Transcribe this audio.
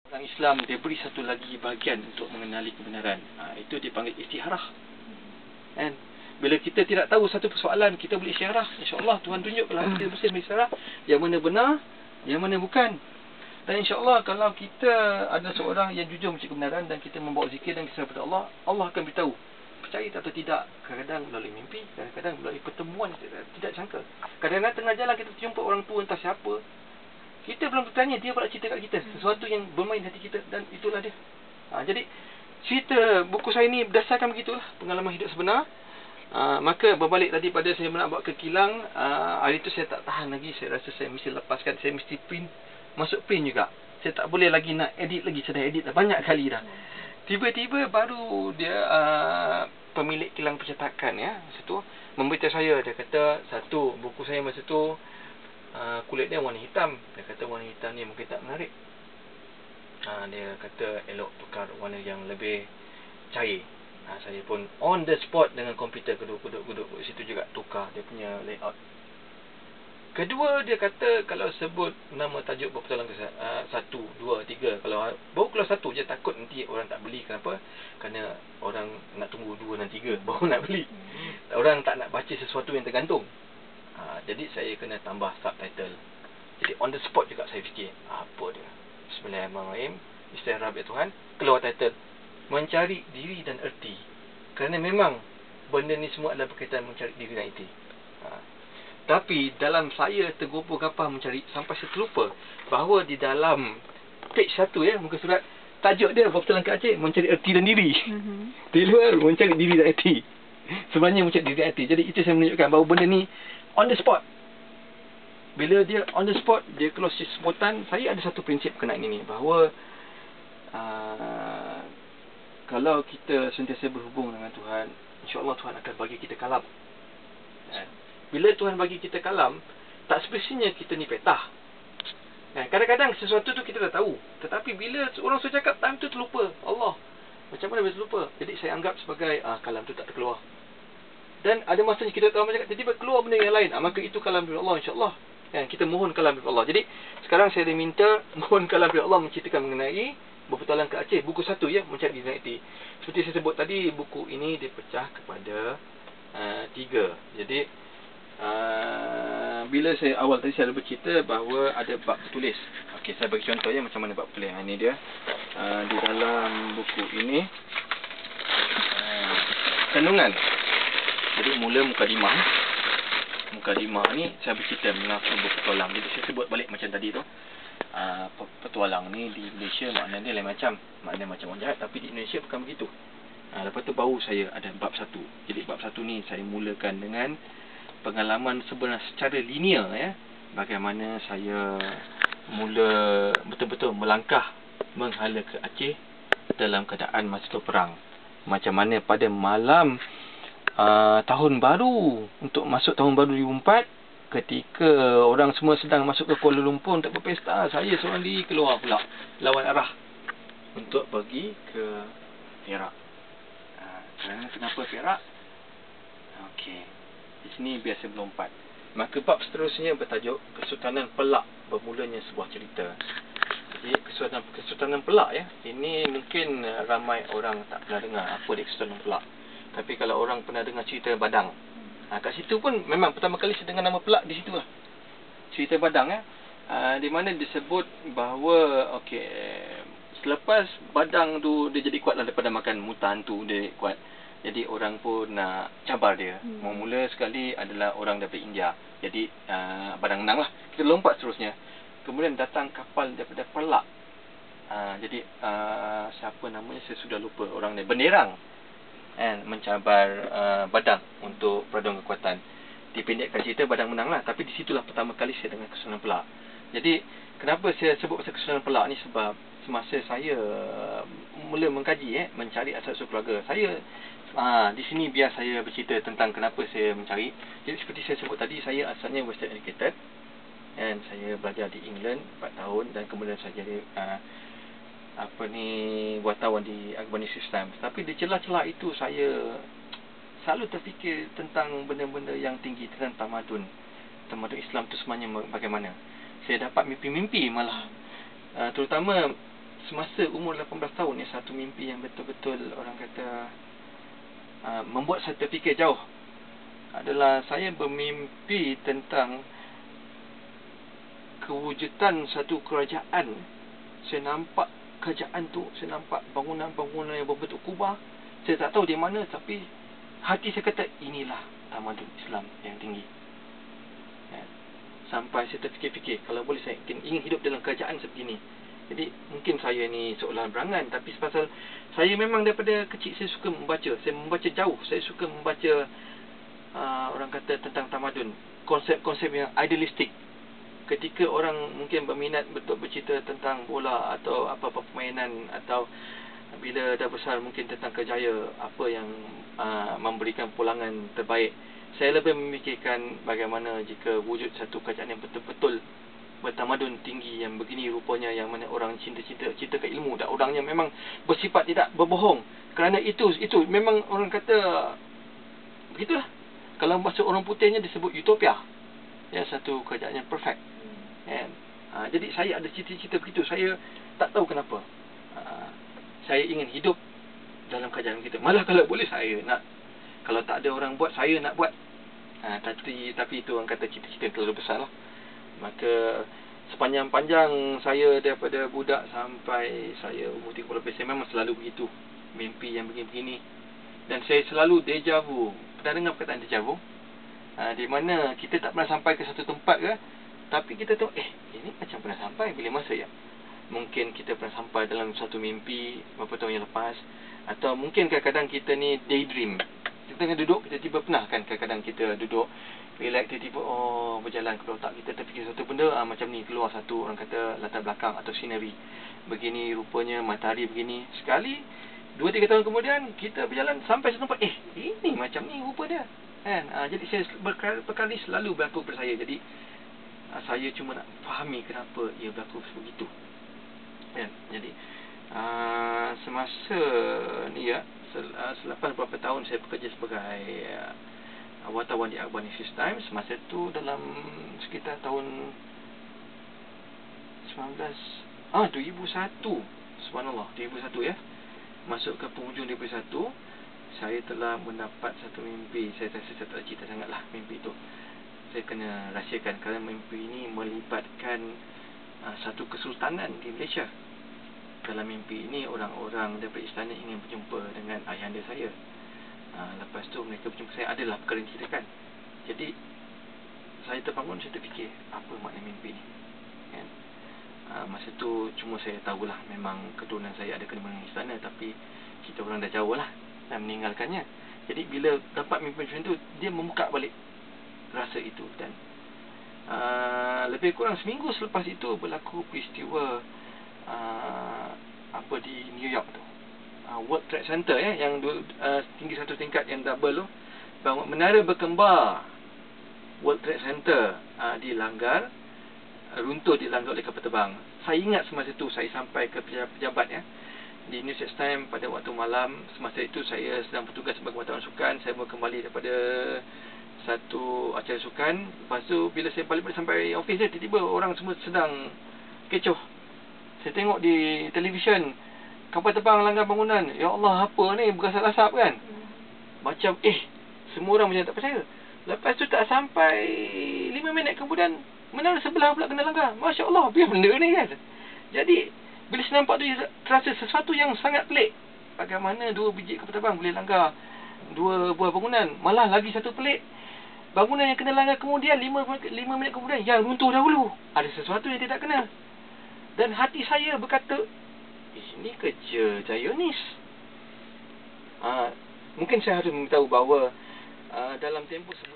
Orang Islam dia beri satu lagi bahagian untuk mengenali kebenaran. Itu dipanggil istikharah. Kan? Bila kita tidak tahu satu persoalan, kita boleh istikharah. InsyaAllah Tuhan tunjuklah kita mesti istikharah yang mana benar, yang mana bukan. Dan insyaAllah kalau kita ada seorang yang jujur mencari kebenaran dan kita membawa zikir dan kisah kepada Allah, Allah akan beritahu. Percaya atau tidak, kadang-kadang melalui mimpi, kadang-kadang melalui pertemuan tidak sangka. Kadang-kadang tengah jalan kita jumpa orang tua entah siapa, kita belum bertanya, dia pula cerita kat kita sesuatu yang bermain hati kita, dan itulah dia. Jadi cerita buku saya ni berdasarkan begitulah, pengalaman hidup sebenar. Maka berbalik tadi pada saya nak bawa ke kilang, hari tu saya tak tahan lagi. Saya rasa saya mesti lepaskan, saya mesti print, masuk print juga. Saya tak boleh lagi nak edit lagi, saya dah edit dah banyak kali dah. Tiba-tiba baru dia pemilik kilang percetakan masa tu memberitahu saya. Dia kata satu, buku saya masa tu kulit dia warna hitam. Dia kata warna hitam ni mungkin tak menarik. Dia kata elok tukar warna yang lebih cair. Saya pun on the spot dengan komputer duduk situ juga tukar dia punya layout. Kedua, dia kata kalau sebut nama tajuk berpetualang ke 1, 2, 3, kalau baru keluar 1 je takut nanti orang tak beli. Kenapa? Kerana orang nak tunggu 2 dan 3 baru nak beli. Orang tak nak baca sesuatu yang tergantung. Jadi saya kena tambah subtitle. Jadi on the spot juga saya fikir apa dia. Bismillahirrahmanirrahim. Istikharah ya Tuhan. Keluar title, mencari diri dan erti. Kerana memang benda ni semua adalah berkaitan mencari diri dan erti. Tapi dalam saya tergopoh gapah mencari, sampai saya terlupa bahawa di dalam page 1 muka surat, tajuk dia berpetualang ke Aceh, mencari erti dan diri. Di luar mencari diri dan erti, sebenarnya mencari diri dan erti. Jadi itu saya menunjukkan bahawa benda ni on the spot. Bila dia on the spot, dia keluar spontan. Saya ada satu prinsip berkenaan ini, bahawa kalau kita sentiasa berhubung dengan Tuhan, insyaAllah Tuhan akan bagi kita kalam. Bila Tuhan bagi kita kalam, tak semestinya kita ni petah. Kadang-kadang sesuatu tu kita dah tahu, tetapi bila orang sudah cakap, time tu terlupa. Allah, macam mana boleh terlupa? Jadi saya anggap sebagai kalam tu tak terkeluar. Dan ada masanya kita tahu macam tiba-tiba keluar benda yang lain, maka itu kalam dari Allah, insyaAllah. Kita mohon kalam dari Allah. Jadi sekarang saya minta mohon kalam dari Allah menceritakan mengenai berpetualang ke Aceh, buku 1 mencari diri dan erti. Seperti saya sebut tadi, buku ini dipecah kepada 3. Jadi bila saya awal tadi saya ada bercerita bahawa ada bab tertulis. Okey, saya bagi contoh macam mana bab tertulis. Ini dia di dalam buku ini kandungan. Jadi mula mukadimah. Mukadimah ni saya bercerita mengenai berpetualang. Jadi saya sebut balik macam tadi tu. Petualang ni di Malaysia maknanya lain macam. Maknanya macam orang jahat, tapi di Indonesia bukan begitu. Lepas tu baru saya ada bab 1. Jadi bab 1 ni saya mulakan dengan pengalaman sebenar secara linear bagaimana saya mula betul-betul melangkah menghala ke Aceh dalam keadaan masa tu perang. Macam mana pada malam tahun baru, untuk masuk tahun baru 2004, ketika orang semua sedang masuk ke Kuala Lumpur untuk berpesta, saya seorang diri keluar pula lawan arah untuk pergi ke Perak. Kenapa Perak? Okey, di sini biasa melompat. Maka bab seterusnya bertajuk Kesultanan Pelak Bermulanya Sebuah Cerita. Jadi Kesultanan Pelak ini mungkin ramai orang tak pernah dengar apa dia Kesultanan Pelak. Tapi kalau orang pernah dengar cerita Badang, kat situ pun memang pertama kali saya dengar nama Pelak di situ lah. Cerita Badang di mana disebut bahawa selepas Badang tu dia jadi kuat lah daripada makan mutan tu, dia kuat. Jadi orang pun nak cabar dia. Mula sekali adalah orang daripada India. Jadi Badang menang lah. Kita lompat seterusnya. Kemudian datang kapal daripada Pelak. Jadi siapa namanya saya sudah lupa. Orang ni Benderang mencabar Badang untuk peradaan kekuatan. Dipendekkan cerita, Badang menang lah. Tapi di situlah pertama kali saya dengar Kesultanan Pelak. Jadi kenapa saya sebut pasal Kesultanan Pelak ni, sebab semasa saya mula mengkaji mencari asal-usul keluarga saya, di sini biar saya bercerita tentang kenapa saya mencari. Jadi seperti saya sebut tadi, saya asalnya Western educated dan saya belajar di England 4 tahun, dan kemudian saya jadi wartawan di Agamanis Islam. Tapi di celah-celah itu saya selalu terfikir tentang benda-benda yang tinggi, tentang tamadun Islam tu sebenarnya bagaimana. Saya dapat mimpi-mimpi malah, terutama semasa umur 18 tahun ni, satu mimpi yang betul-betul orang kata membuat saya terfikir jauh adalah saya bermimpi tentang kewujudan satu kerajaan. Saya nampak kerajaan tu, saya nampak bangunan-bangunan yang berbentuk kubah. Saya tak tahu di mana, tapi hati saya kata inilah tamadun Islam yang tinggi. Sampai saya terfikir-fikir, kalau boleh saya ingin hidup dalam kerajaan seperti ini. Jadi mungkin saya ni seolah berangan, tapi sepasal saya memang daripada kecil saya suka membaca. Saya membaca jauh. Saya suka membaca orang kata tentang tamadun, konsep-konsep yang idealistik. Ketika orang mungkin berminat betul bercerita tentang bola atau apa-apa permainan, atau bila dah besar mungkin tentang kerjaya apa yang memberikan pulangan terbaik, saya lebih memikirkan bagaimana jika wujud satu kerajaan yang betul-betul bertamadun tinggi yang begini rupanya, yang mana orang cinta ke ilmu dan orangnya memang bersifat tidak berbohong. Kerana itu memang orang kata begitulah. Kalau bahasa orang putihnya disebut utopia. Ya, satu kerajaan yang perfect. Jadi saya ada cita-cita begitu. Saya tak tahu kenapa. Saya ingin hidup dalam kerajaan kita. Malah kalau boleh saya nak, kalau tak ada orang buat, saya nak buat. Tapi itu orang kata cita-cita terlalu besar lah. Maka sepanjang-panjang saya daripada budak sampai saya umur 30 lebih, saya memang selalu begitu. Mimpi yang begini-begini. Dan saya selalu deja vu. Pernah dengar perkataan deja vu? Di mana kita tak pernah sampai ke satu tempat ke, tapi kita tahu, ini macam pernah sampai. Bila masa ya? Mungkin kita pernah sampai dalam satu mimpi beberapa tahun yang lepas. Atau mungkin kadang-kadang kita ni daydream. Kita tengah duduk, kita tiba pernah kan kadang-kadang kita duduk relax, tiba-tiba berjalan ke otak kita, terfikir satu benda, macam ni keluar satu orang kata latar belakang atau scenery. Begini rupanya matahari begini. Sekali 2-3 tahun kemudian kita berjalan sampai satu tempat, ini macam ni rupa dia. Kan? Jadi saya perkara ni selalu berlaku pada saya. Jadi saya cuma nak fahami kenapa ia berlaku begitu. Kan? Jadi semasa ni ya, selepas beberapa tahun saya bekerja sebagai wartawan di Akhbar News Times. Masa itu dalam sekitar tahun 2001. Subhanallah, 2001 ya. Masuk ke penghujung 2001, saya telah mendapat satu mimpi. Saya rasa saya tak cerita sangatlah mimpi itu. Saya kena rahsiakan kerana mimpi ini melibatkan satu kesultanan di Malaysia. Dalam mimpi ini orang-orang daripada istana ingin berjumpa dengan ayahanda saya. Lepas tu mereka berjumpa saya, adalah perkara yang diceritakan. Jadi saya terbangun, saya terfikir apa makna mimpi ni kan? Masa tu cuma saya tahulah memang keturunan saya ada kena dengan istana, tapi kita orang dah jauh lah dan meninggalkannya. Jadi bila dapat mimpi macam tu, dia membuka balik rasa itu. Dan lebih kurang seminggu selepas itu berlaku peristiwa di New York tu, World Trade Center yang tinggi satu tingkat yang double tu, bangun menara berkembar World Trade Center dilanggar, runtuh dilanggar oleh kapal terbang. Saya ingat semasa itu saya sampai ke pejabat di New York Times pada waktu malam. Semasa itu saya sedang bertugas sebagai wartawan sukan. Saya baru kembali daripada satu acara sukan. Lepas tu bila saya balik sampai office dia, tiba-tiba orang semua sedang kecoh. Saya tengok di televisyen kapal terbang langgar bangunan. Ya Allah, apa ni, berasap-asap kan? Macam semua orang macam tak percaya. Lepas tu tak sampai 5 minit kemudian, menara sebelah pula kena langgar. Masya Allah, biar benda ni kan. Jadi bila saya nampak tu, terasa sesuatu yang sangat pelik. Bagaimana 2 biji kapal terbang boleh langgar 2 buah bangunan. Malah lagi satu pelik, bangunan yang kena langgar kemudian 5 minit kemudian yang runtuh dahulu. Ada sesuatu yang tidak kena. Dan hati saya berkata, ini kerja Zionis. Mungkin saya harus memberitahu bahawa dalam tempoh sebulan